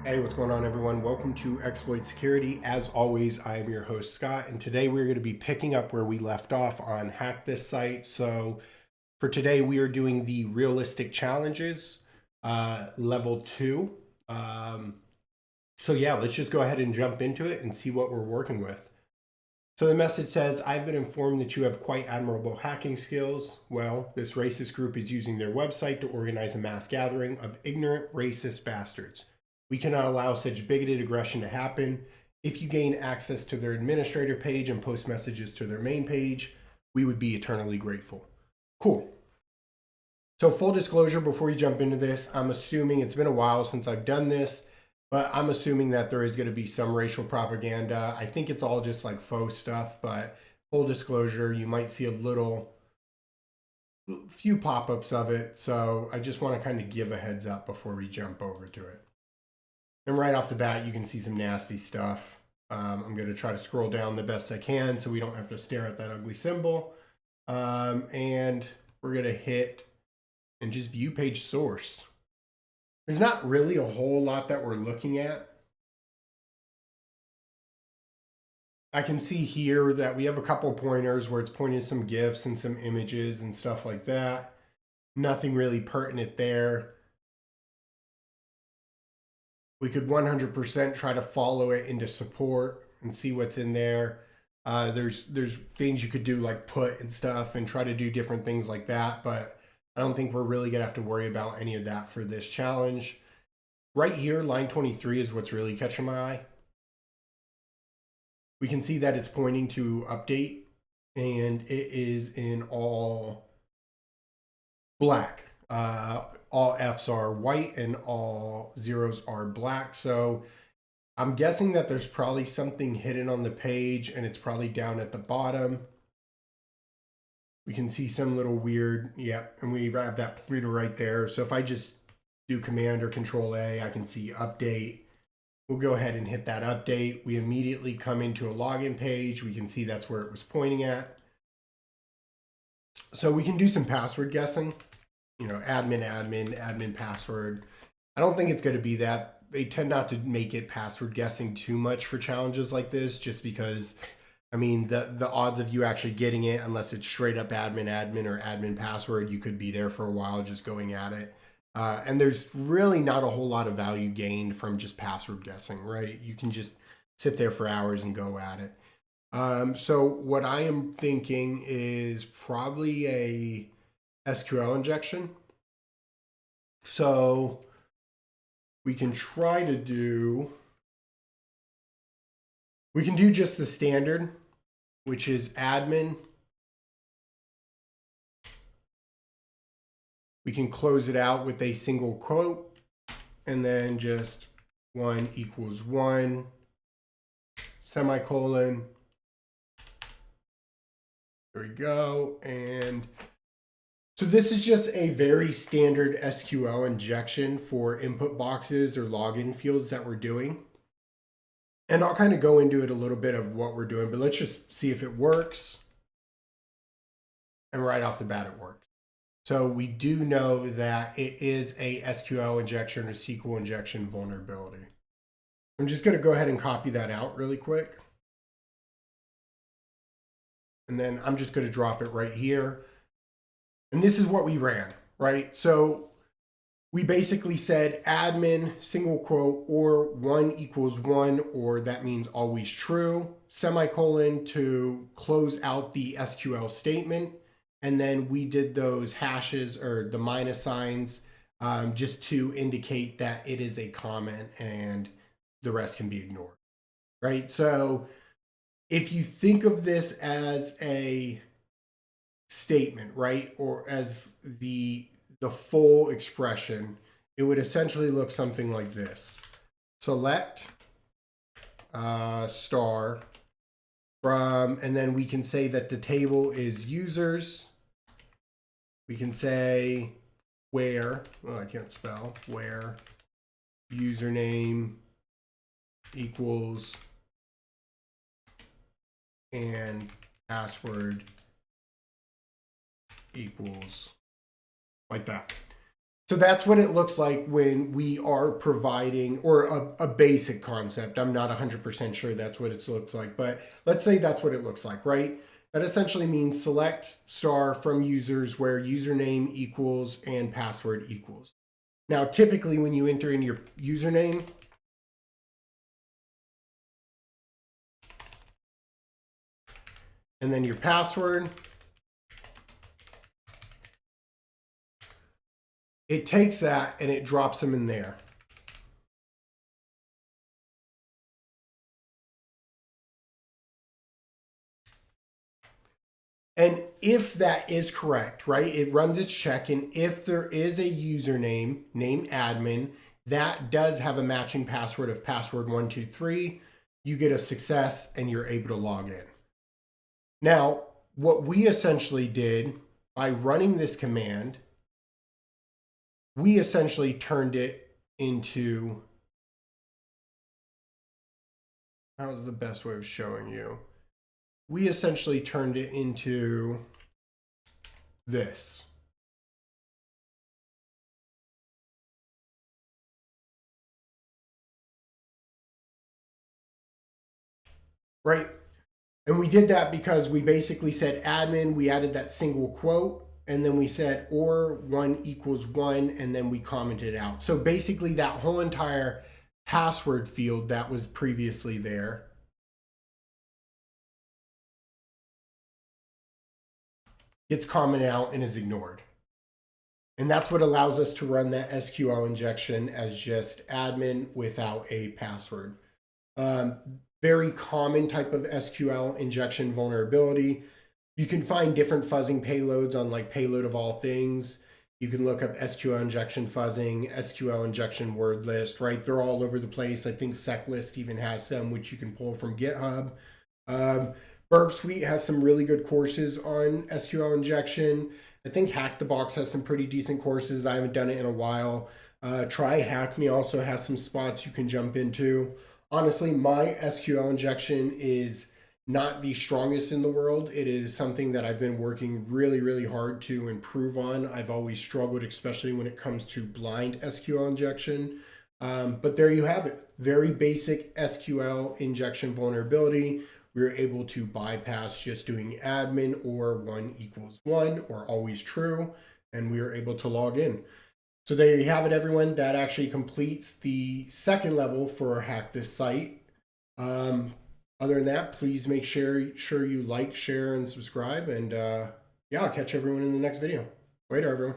Hey, what's going on, everyone? Welcome to Exploit Security. As always, I am your host, Scott, and today we're going to be picking up where we left off on HackThisSite. So for today, we are doing the realistic challenges, level 2. So yeah, let's just go ahead and jump into it and see what we're working with. So the message says, I've been informed that you have quite admirable hacking skills. Well, this racist group is using their website to organize a mass gathering of ignorant racist bastards. We cannot allow such bigoted aggression to happen. If you gain access to their administrator page and post messages to their main page, we would be eternally grateful. Cool. So full disclosure, before you jump into this, I'm assuming it's been a while since I've done this, but I'm assuming that there is going to be some racial propaganda. I think it's all just like faux stuff, but full disclosure, you might see a few pop-ups of it. So I just want to kind of give a heads up before we jump over to it. And right off the bat, you can see some nasty stuff. I'm going to try to scroll down the best I can so we don't have to stare at that ugly symbol. And we're going to hit and just view page source. There's not really a whole lot that we're looking at. I can see here that we have a couple pointers where it's pointing some GIFs and some images and stuff like that. Nothing really pertinent there. We could 100% try to follow it into support and see what's in there. There's things you could do like put and stuff and try to do different things like that, but I don't think we're really gonna have to worry about any of that for this challenge. Right here, line 23 is what's really catching my eye. We can see that it's pointing to update and it is in all black. All F's are white and all zeros are black. So I'm guessing that there's probably something hidden on the page and it's probably down at the bottom. We can see some little weird, and we have that pointer right there. So if I just do Command or Control A, I can see update. We'll go ahead and hit that update. We immediately come into a login page. We can see that's where it was pointing at. So we can do some password guessing. Admin password. I don't think it's going to be that. They tend not to make it password guessing too much for challenges like this, just because, I mean, the odds of you actually getting it, unless it's straight up admin or admin password, you could be there for a while just going at it. And there's really not a whole lot of value gained from just password guessing, right? You can just sit there for hours and go at it. So what I am thinking is probably a SQL injection. So we can try to do, we can do just the standard, which is admin. We can close it out with a single quote and then just 1 = 1, semicolon. There we go. And so this is just a very standard SQL injection for input boxes or login fields that we're doing. And I'll kind of go into it a little bit of what we're doing, but let's just see if it works. And right off the bat, it works. So we do know that it is a SQL injection or SQL injection vulnerability. I'm just going to go ahead and copy that out really quick. And then I'm just going to drop it right here. And this is what we ran, right? So we basically said admin, single quote, or 1 = 1, or that means always true, semicolon to close out the SQL statement. And then we did those hashes or the minus signs just to indicate that it is a comment and the rest can be ignored, right? So if you think of this as a statement, right, or as the full expression, it would essentially look something like this. Select star from, and then we can say that the table is users. We can say where, I can't spell, where username equals and password equals, like that. So that's what it looks like when we are providing, or a basic concept. I'm not 100% sure that's what it looks like, but let's say that's what it looks like, right? That essentially means select star from users where username equals and password equals. Now, typically when you enter in your username, and then your password, it takes that and it drops them in there. And if that is correct, right, it runs its check. And if there is a username named admin that does have a matching password of password123, you get a success and you're able to log in. Now, what we essentially did by running this command, we essentially turned it into, how's the best way of showing you? We essentially turned it into this. Right? And we did that because we basically said admin, we added that single quote, and then we said or 1 equals 1, and then we commented out. So basically that whole entire password field that was previously there gets commented out and is ignored. And that's what allows us to run that SQL injection as just admin without a password. Very common type of SQL injection vulnerability. You can find different fuzzing payloads on like Payload of All Things. You can look up SQL injection fuzzing, SQL injection word list, right? They're all over the place. I think SecList even has some, which you can pull from GitHub. Burp Suite has some really good courses on SQL injection. I think Hack the Box has some pretty decent courses. I haven't done it in a while. Try Hack Me also has some spots you can jump into. Honestly, my SQL injection is not the strongest in the world. It is something that I've been working really, really hard to improve on. I've always struggled, especially when it comes to blind SQL injection. But there you have it. Very basic SQL injection vulnerability. We were able to bypass just doing admin or 1 equals 1 or always true, and we were able to log in. So there you have it, everyone. That actually completes the second level for Hack This Site. Other than that, please make sure you like, share, and subscribe. And yeah, I'll catch everyone in the next video. Later, everyone.